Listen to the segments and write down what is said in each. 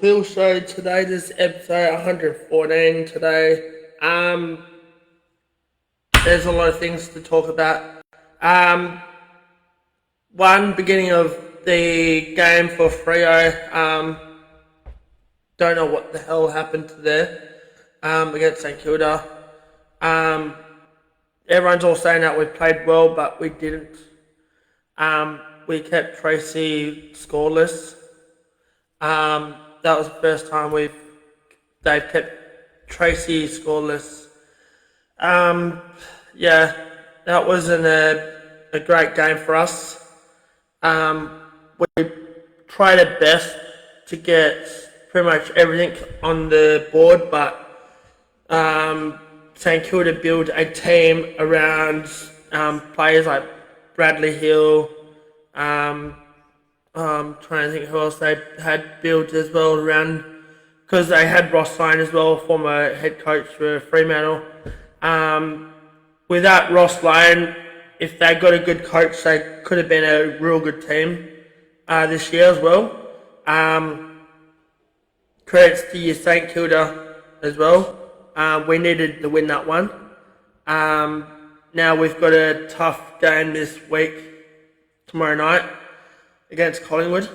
Cleal Show today. This is episode 114 today. There's a lot of things to talk about. One, beginning of the game for Freo. Don't know what the hell happened to there against St Kilda. Everyone's all saying that we played well, but we didn't. We kept Tracy scoreless. That was the first time they've kept Tracy scoreless. That wasn't a great game for us. We tried our best to get pretty much everything on the board, but St Kilda built a team around players like Bradley Hill. Trying to think who else they had built as well around, because they had Ross Lyon as well, former head coach for Fremantle. Without Ross Lyon, if they got a good coach, they could have been a real good team this year as well. Credits to you, St Kilda, as well. We needed to win that one. Now we've got a tough game this week, tomorrow night, against Collingwood.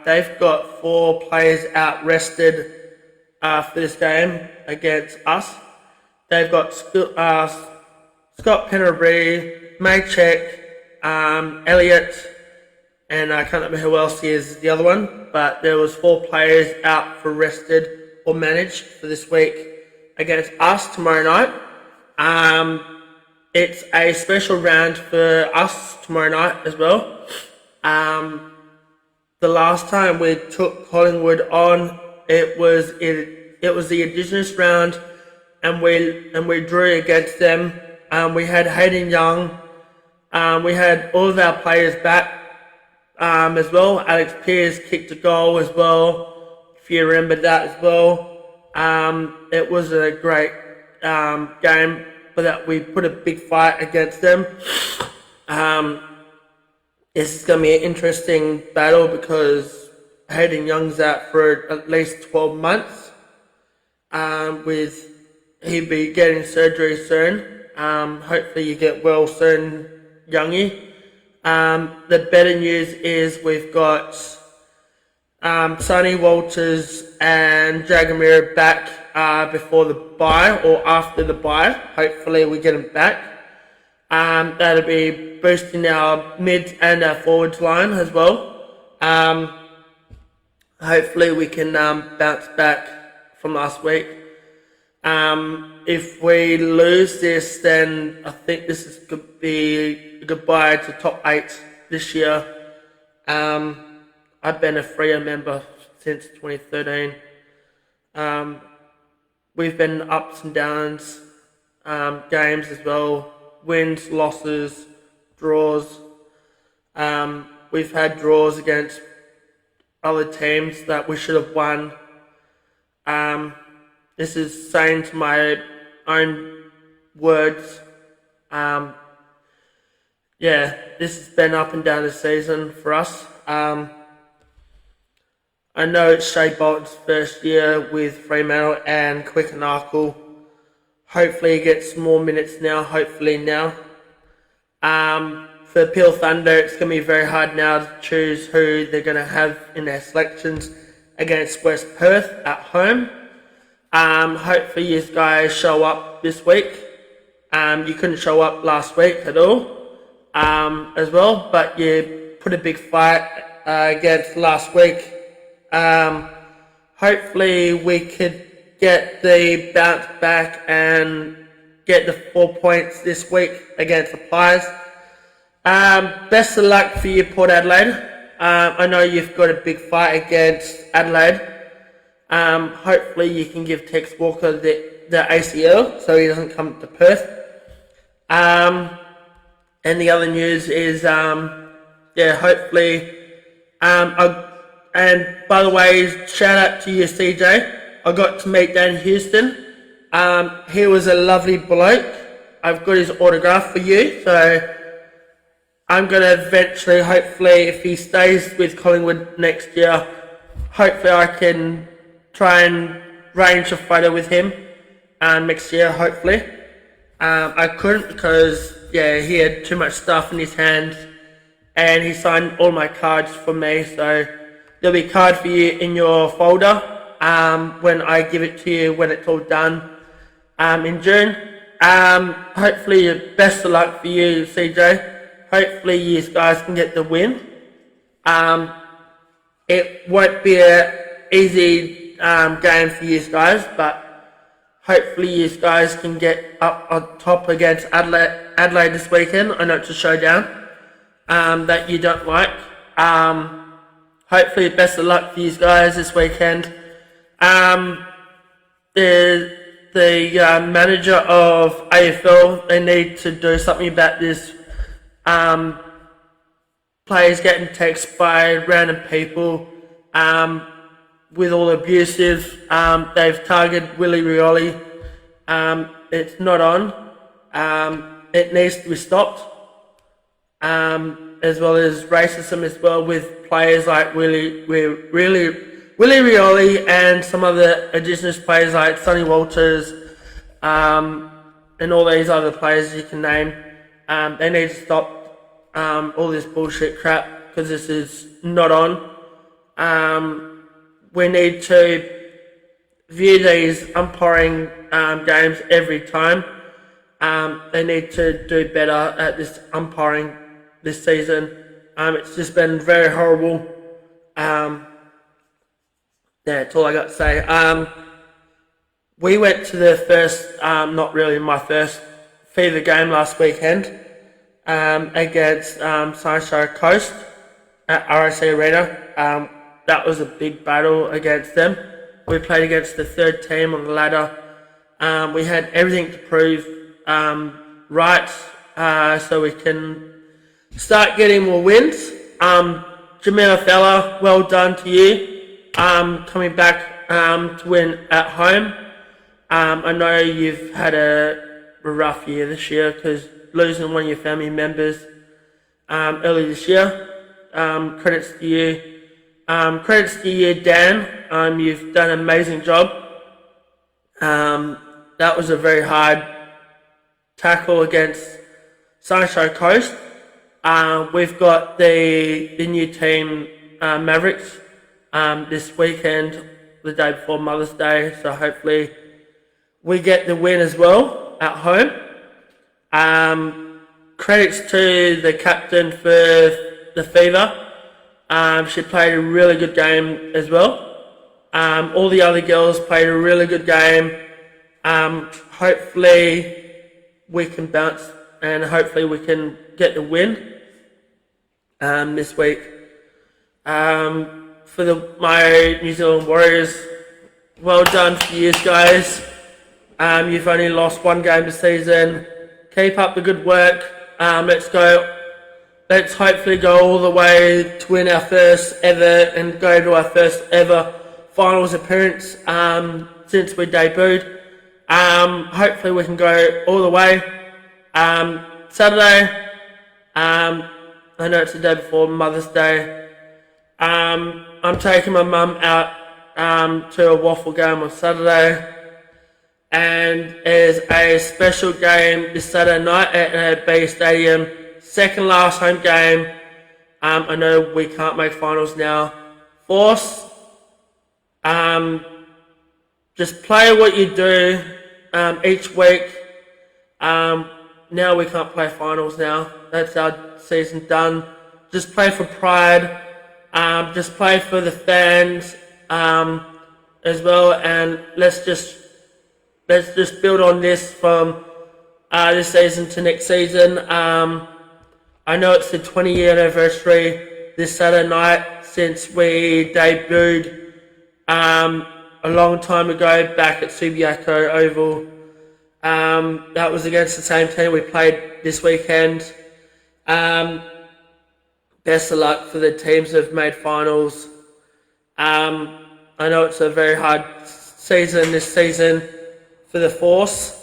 They've got 4 players out rested for this game against us. They've got Scott Pennery, Maycheck, Elliott, and I can't remember who else is the other one, but there was 4 players out for rested or managed for this week against us tomorrow night. It's a special round for us tomorrow night as well. The last time we took Collingwood on, it was the Indigenous round, and we drew against them. We had Hayden Young. We had all of our players back as well. Alex Pearce kicked a goal as well, if you remember that as well. It was a great game, but that we put a big fight against them. This is going to be an interesting battle because Hayden Young's out for at least 12 months. He'll be getting surgery soon. Hopefully you get well soon, Youngie. The better news is we've got Sonny Walters and Dragomir back before the bye or after the bye. Hopefully we get them back. That'll be boosting our mids and our forwards line as well. Hopefully we can bounce back from last week. If we lose this, then I think this is going to be a goodbye to top 8 this year. I've been a Freo member since 2013. We've been ups and downs, games as well, wins, losses, draws. We've had draws against other teams that we should have won. This is saying to my own words. This has been up and down the season for us. I know it's Shea Bolton's first year with Fremantle and Quick-and-Arkle. Hopefully he gets more minutes now, For Peel Thunder, it's going to be very hard now to choose who they're going to have in their selections against West Perth at home. Hopefully you guys show up this week. You couldn't show up last week at all as well, but you put a big fight against last week. Hopefully we could get the bounce back and get the 4 points this week against the Pies. Best of luck for you, Port Adelaide. I know you've got a big fight against Adelaide. Hopefully you can give Tex Walker the ACL so he doesn't come to Perth. And the other news is, hopefully, and by the way, shout out to you, CJ. I got to meet Dan Houston. He was a lovely bloke. I've got his autograph for you, so I'm going to eventually, hopefully, if he stays with Collingwood next year, hopefully I can try and arrange a photo with him next year, hopefully. I couldn't because, yeah, he had too much stuff in his hands and he signed all my cards for me, so there'll be a card for you in your folder when I give it to you when it's all done in June. Hopefully, best of luck for you, CJ. Hopefully you guys can get the win. It won't be an easy game for you guys, but hopefully you guys can get up on top against Adelaide this weekend. I know it's a showdown that you don't like. Hopefully best of luck for you guys this weekend. The manager of AFL, they need to do something about this. Players getting texted by random people with all abusive. They've targeted Willie Rioli. It's not on. It needs to be stopped. As well as racism as well with players like Willie Rioli and some other Indigenous players like Sonny Walters and all these other players you can name. They need to stop all this bullshit crap because this is not on. We need to view these umpiring games every time. They need to do better at this umpiring this season. It's just been very horrible. Yeah, that's all I got to say. We went to the first, not really my first, Fever game last weekend against Sunshine Coast at RSC Arena. That was a big battle against them. We played against the third team on the ladder. We had everything to prove right so we can start getting more wins. Jamila Fella, well done to you. Coming back to win at home. I know you've had a rough year this year because losing one of your family members early this year. Credits to you. Credits to you, Dan. You've done an amazing job. That was a very hard tackle against Sunshine Coast. We've got the new team, Mavericks, this weekend, the day before Mother's Day, so hopefully we get the win as well at home. Credits to the captain for the Fever. She played a really good game as well. All the other girls played a really good game. Hopefully we can bounce and hopefully we can get the win this week. For my New Zealand Warriors, well done for you guys. You've only lost one game this season. Keep up the good work. Let's go. Let's hopefully go all the way to win our first ever and go to our first ever finals appearance since we debuted. Hopefully we can go all the way. Saturday, I know it's the day before Mother's Day. I'm taking my mum out to a waffle game on Saturday. And there's a special game this Saturday night at B Stadium. Second last home game. I know we can't make finals now. Force. Just play what you do each week. Now we can't play finals now. That's our season done. Just play for pride. Just play for the fans as well. And let's just build on this from this season to next season. I know it's the 20-year anniversary this Saturday night since we debuted a long time ago back at Subiaco Oval. That was against the same team we played this weekend. Best of luck for the teams that have made finals. I know it's a very hard season this season for the Force.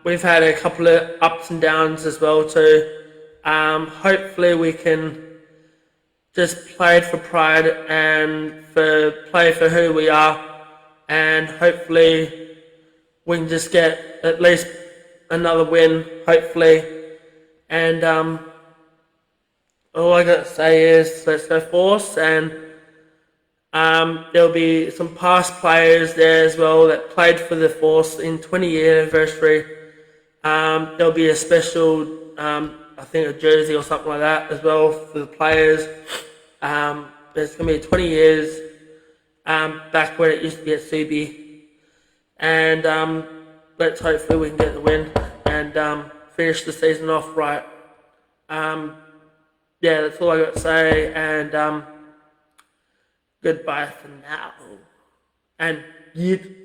We've had a couple of ups and downs as well too. Hopefully we can just played for pride and play for who we are, and hopefully we can just get at least another win, hopefully. And all I got to say is let's go Force, and there'll be some past players there as well that played for the Force in 20-year anniversary. There'll be a special, I think a jersey or something like that as well for the players. There's going to be 20 years back when it used to be at Subi. And let's hopefully we can get the win and finish the season off right. Yeah, that's all I got to say, and goodbye for now. And yeet.